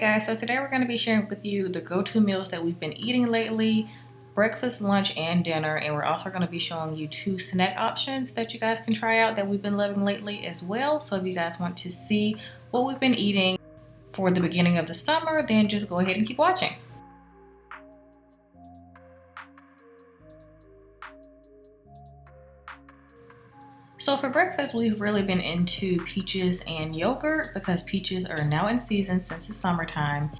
guys, so today we're going to be sharing with you the go-to meals that we've been eating lately, breakfast, lunch, and dinner, and we're also going to be showing you 2 snack options that you guys can try out that we've been loving lately as well. So if you guys want to see what we've been eating for the beginning of the summer, then just go ahead and keep watching. So for breakfast, we've really been into peaches and yogurt because peaches are now in season since it's summertime.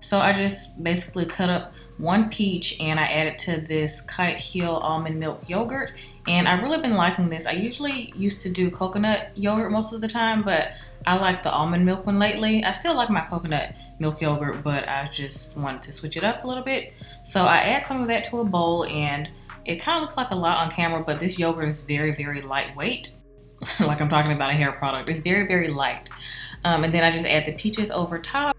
So I just basically cut up 1 peach and I added to this Kite Hill almond milk yogurt. And I've really been liking this. I usually used to do coconut yogurt most of the time, but I like the almond milk one lately. I still like my coconut milk yogurt, but I just wanted to switch it up a little bit. So I add some of that to a bowl, and it kind of looks like a lot on camera, but this yogurt is very, very lightweight. Like I'm talking about a hair product. It's very, very light. And then I just add the peaches over top.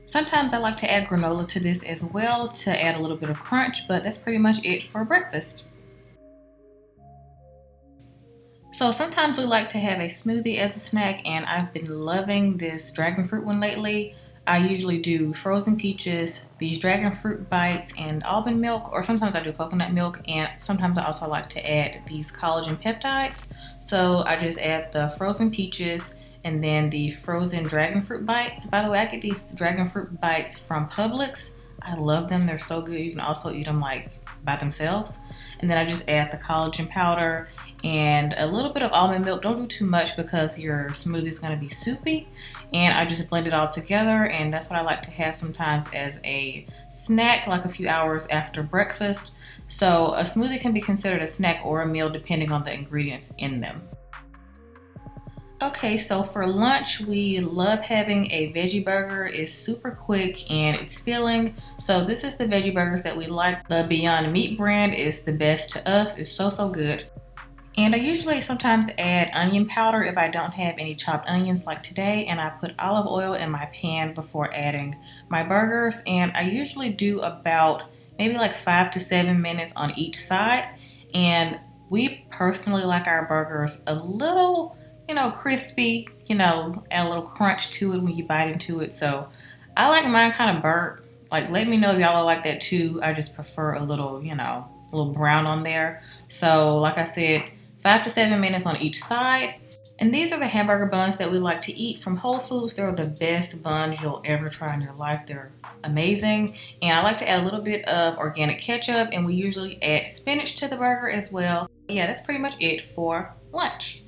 Sometimes I like to add granola to this as well to add a little bit of crunch, but that's pretty much it for breakfast. So sometimes we like to have a smoothie as a snack, and I've been loving this dragon fruit one lately. I usually do frozen peaches, these dragon fruit bites, and almond milk, or sometimes I do coconut milk, and sometimes I also like to add these collagen peptides. So I just add the frozen peaches and then the frozen dragon fruit bites. By the way, I get these dragon fruit bites from Publix. I love them, they're so good. You can also eat them like by themselves. And then I just add the collagen powder and a little bit of almond milk. Don't do too much because your smoothie is gonna be soupy. And I just blend it all together, and that's what I like to have sometimes as a snack, like a few hours after breakfast. So a smoothie can be considered a snack or a meal depending on the ingredients in them. Okay, so for lunch, we love having a veggie burger. It's super quick and it's filling. So this is the veggie burgers that we like. The Beyond Meat brand is the best to us. It's so good. And I usually sometimes add onion powder if I don't have any chopped onions like today, and I put olive oil in my pan before adding my burgers. And I usually do about maybe like 5 to 7 minutes on each side. And we personally like our burgers a little, crispy, add a little crunch to it when you bite into it. So I like mine kind of burnt. Like, let me know if y'all are like that too. I just prefer a little, a little brown on there. So like I said, 5 to 7 minutes on each side. And these are the hamburger buns that we like to eat from Whole Foods. They're the best buns you'll ever try in your life. They're amazing. And I like to add a little bit of organic ketchup, and we usually add spinach to the burger as well. Yeah, that's pretty much it for lunch.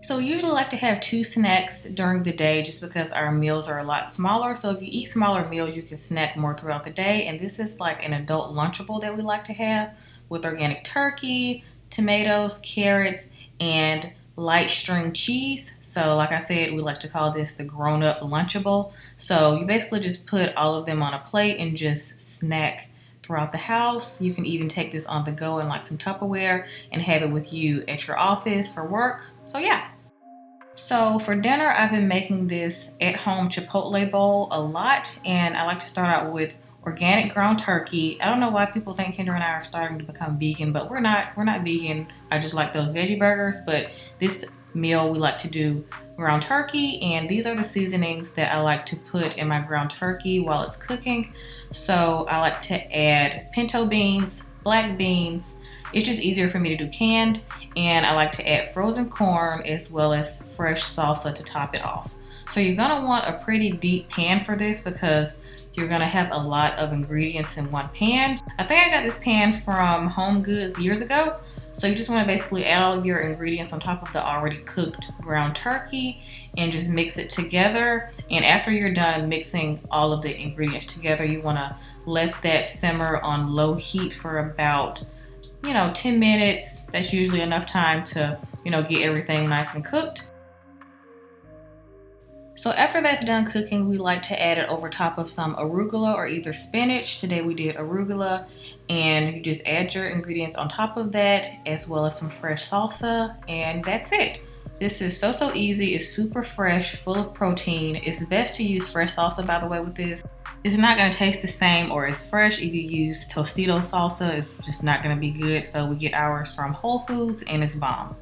So we usually like to have 2 snacks during the day just because our meals are a lot smaller. So if you eat smaller meals, you can snack more throughout the day. And this is like an adult Lunchable that we like to have with organic turkey, tomatoes, carrots, and light string cheese. So like I said, we like to call this the grown-up Lunchable. So you basically just put all of them on a plate and just snack throughout the house. You can even take this on the go in like some Tupperware and have it with you at your office for work. So yeah. So for dinner, I've been making this at-home Chipotle bowl a lot, and I like to start out with organic ground turkey. I don't know why people think Kendra and I are starting to become vegan, but we're not vegan. I just like those veggie burgers. But this meal, we like to do ground turkey, and these are the seasonings that I like to put in my ground turkey while it's cooking. So I like to add pinto beans, black beans. It's just easier for me to do canned, and I like to add frozen corn as well as fresh salsa to top it off. So you're gonna want a pretty deep pan for this because you're gonna have a lot of ingredients in one pan. I think I got this pan from Home Goods years ago. So you just wanna basically add all of your ingredients on top of the already cooked ground turkey and just mix it together. And after you're done mixing all of the ingredients together, you wanna let that simmer on low heat for about 10 minutes. That's usually enough time to, get everything nice and cooked. So after that's done cooking, we like to add it over top of some arugula or either spinach. Today we did arugula, and you just add your ingredients on top of that as well as some fresh salsa, and that's it. This is so easy. It's super fresh, full of protein. It's best to use fresh salsa, by the way, with this. It's not going to taste the same or as fresh if you use Tostito salsa. It's just not going to be good. So we get ours from Whole Foods, and it's bomb.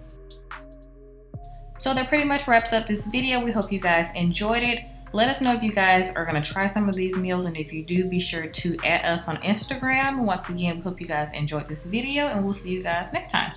So that pretty much wraps up this video. We hope you guys enjoyed it. Let us know if you guys are going to try some of these meals, and if you do, be sure to add us on Instagram. Once again, we hope you guys enjoyed this video, and we'll see you guys next time.